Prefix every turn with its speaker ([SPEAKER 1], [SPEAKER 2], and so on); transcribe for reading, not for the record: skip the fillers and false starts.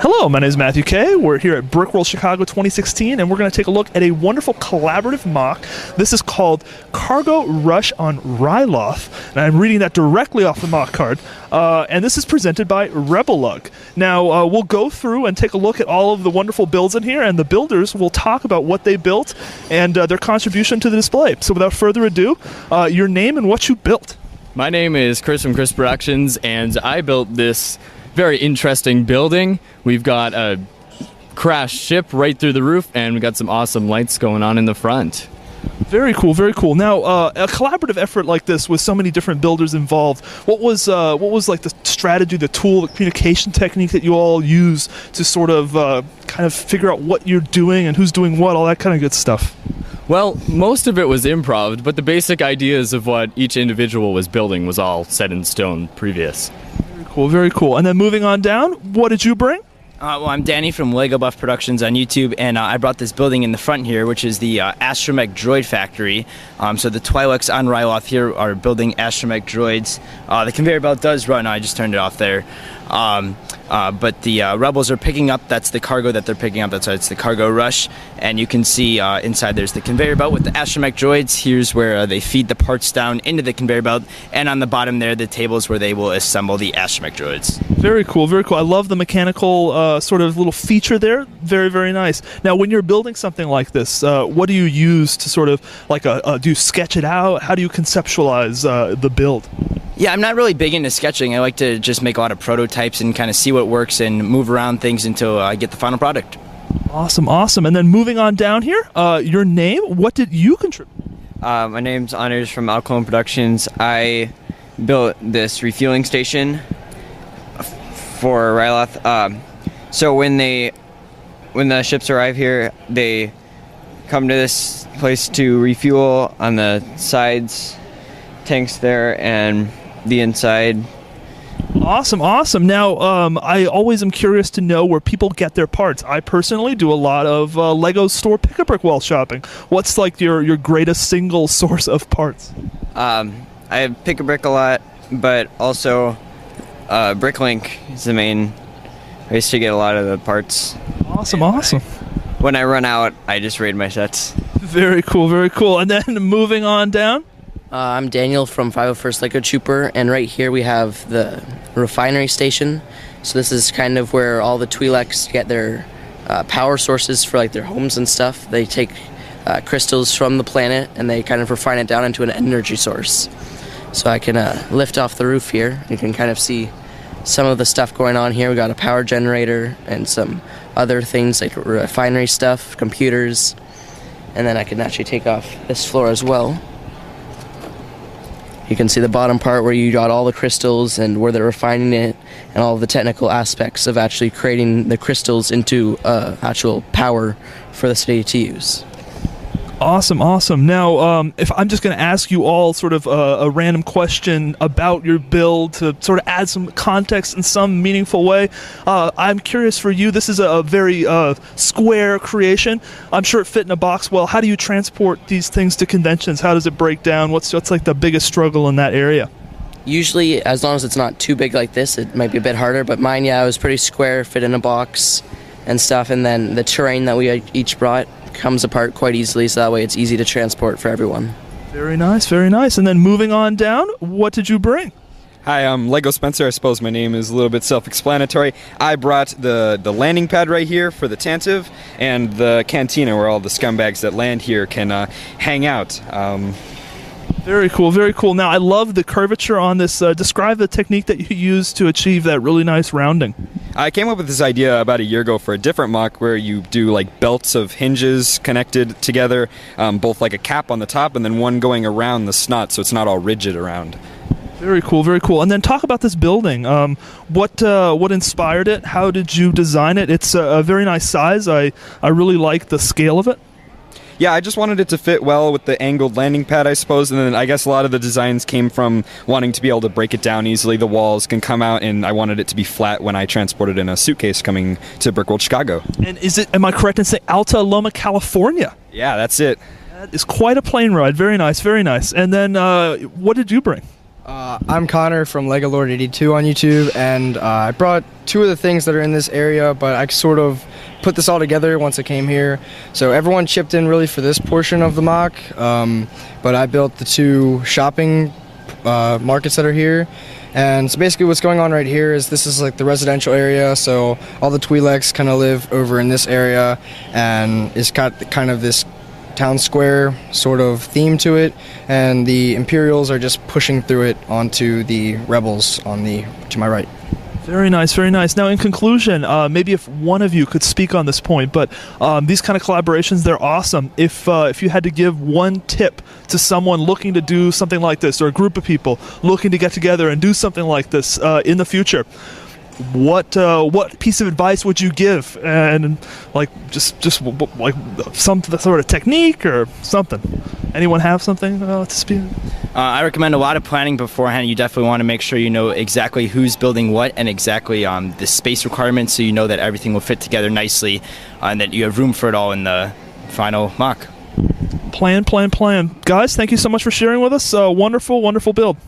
[SPEAKER 1] Hello, my name is Matthew Kay. We're here at Brickworld Chicago 2016, and we're going to take a look at a wonderful collaborative mock. This is called Cargo Rush on Ryloth, and I'm reading that directly off the mock card. And this is presented by Ryloth. Now, we'll go through and take a look at all of the wonderful builds in here, and the builders will talk about what they built and their contribution to the display. So without further ado, your name and what you built.
[SPEAKER 2] My name is Chris from Chris Productions, and I built this very interesting building. We've got a crashed ship right through the roof, and we got some awesome lights going on in the front.
[SPEAKER 1] Very cool, very cool. Now, a collaborative effort like this with so many different builders involved, what was like the strategy, the tool, the communication technique that you all use to sort of kind of figure out what you're doing and who's doing what, all that kind of good stuff?
[SPEAKER 2] Well, most of it was improv, but the basic ideas of what each individual was building was all set in stone previous.
[SPEAKER 1] Very cool, very cool. And then moving on down, what did you bring?
[SPEAKER 3] Well, I'm Danny from Lego Buff Productions on YouTube, and I brought this building in the front here, which is the Astromech Droid Factory. So the Twi'leks on Ryloth here are building Astromech droids. The conveyor belt does run. I just turned it off there. But the Rebels are picking up, that's the cargo that they're picking up, that's why it's the Cargo Rush. And you can see inside there's the conveyor belt with the Astromech droids. Here's where they feed the parts down into the conveyor belt. And on the bottom there, the tables where they will assemble the Astromech droids.
[SPEAKER 1] Very cool, very cool. I love the mechanical sort of little feature there. Very, very nice. Now, when you're building something like this, what do you use to sort of, like, do you sketch it out? How do you conceptualize the build?
[SPEAKER 3] Yeah, I'm not really big into sketching. I like to just make a lot of prototypes and kind of see what works and move around things until I get the final product.
[SPEAKER 1] Awesome, awesome. And then moving on down here, your name, what did you contribute?
[SPEAKER 4] My name's Honors from Alcone Productions. I built this refueling station for Ryloth. So when the ships arrive here, they come to this place to refuel on the sides, tanks there, and the inside.
[SPEAKER 1] Awesome, awesome. Now, I always am curious to know where people get their parts. I personally do a lot of Lego store pick-a-brick shopping. What's like your greatest single source of parts?
[SPEAKER 4] I pick a brick a lot, but also Bricklink is the main place to get a lot of the parts.
[SPEAKER 1] Awesome, awesome.
[SPEAKER 4] When I run out, I just raid my sets.
[SPEAKER 1] Very cool, very cool. And then moving on down.
[SPEAKER 5] I'm Daniel from 501st Lego Trooper, and right here we have the refinery station. So this is kind of where all the Twi'leks get their power sources for like their homes and stuff. They take crystals from the planet and they kind of refine it down into an energy source. So I can lift off the roof here. You can kind of see some of the stuff going on here. We got a power generator and some other things like refinery stuff, computers, and then I can actually take off this floor as well. You can see the bottom part where you got all the crystals and where they're refining it and all the technical aspects of actually creating the crystals into actual power for the city to use.
[SPEAKER 1] Awesome, awesome. Now, if I'm just going to ask you all sort of a random question about your build to sort of add some context in some meaningful way, I'm curious for you. This is a very square creation. I'm sure it fit in a box well. How do you transport these things to conventions? How does it break down? What's like the biggest struggle in that area?
[SPEAKER 5] Usually, as long as it's not too big like this, it might be a bit harder. But mine, yeah, it was pretty square, fit in a box and stuff. And then the terrain that we each brought comes apart quite easily, so that way it's easy to transport for everyone.
[SPEAKER 1] Very nice, very nice. And then moving on down, what did you bring?
[SPEAKER 6] Hi, I'm Lego Spencer. I suppose my name is a little bit self-explanatory. I brought the landing pad right here for the Tantive and the cantina where all the scumbags that land here can hang out.
[SPEAKER 1] Very cool, very cool. Now, I love the curvature on this. Describe the technique that you use to achieve that really nice rounding.
[SPEAKER 6] I came up with this idea about a year ago for a different mock where you do like belts of hinges connected together, both like a cap on the top and then one going around the snot so it's not all rigid around.
[SPEAKER 1] Very cool, very cool. And then talk about this building. What inspired it? How did you design it? It's a very nice size. I really like the scale of it.
[SPEAKER 6] Yeah, I just wanted it to fit well with the angled landing pad, I suppose, and then I guess a lot of the designs came from wanting to be able to break it down easily. The walls can come out, and I wanted it to be flat when I transported in a suitcase coming to Brickworld Chicago.
[SPEAKER 1] And am I correct in saying Alta Loma, California?
[SPEAKER 6] Yeah, that's it.
[SPEAKER 1] That is quite a plane ride. Very nice, very nice. And then what did you bring?
[SPEAKER 7] I'm Connor from Lego Lord 82 on YouTube, and I brought two of the things that are in this area, but I sort of put this all together once I came here. So everyone chipped in really for this portion of the mock, but I built the two shopping markets that are here. And so basically what's going on right here is this is like the residential area, so all the Twi'leks kind of live over in this area, and it's got kind of this town square sort of theme to it, and the Imperials are just pushing through it onto the rebels to my right.
[SPEAKER 1] Very nice, very nice. Now, in conclusion, maybe if one of you could speak on this point, but these kind of collaborations, they're awesome. If you had to give one tip to someone looking to do something like this, or a group of people looking to get together and do something like this in the future, what piece of advice would you give? And like just like some sort of technique or something. Anyone have something to speak?
[SPEAKER 3] I recommend a lot of planning beforehand. You definitely want to make sure you know exactly who's building what and exactly the space requirements, so you know that everything will fit together nicely and that you have room for it all in the final mock.
[SPEAKER 1] Plan. Guys, thank you so much for sharing with us. Wonderful build.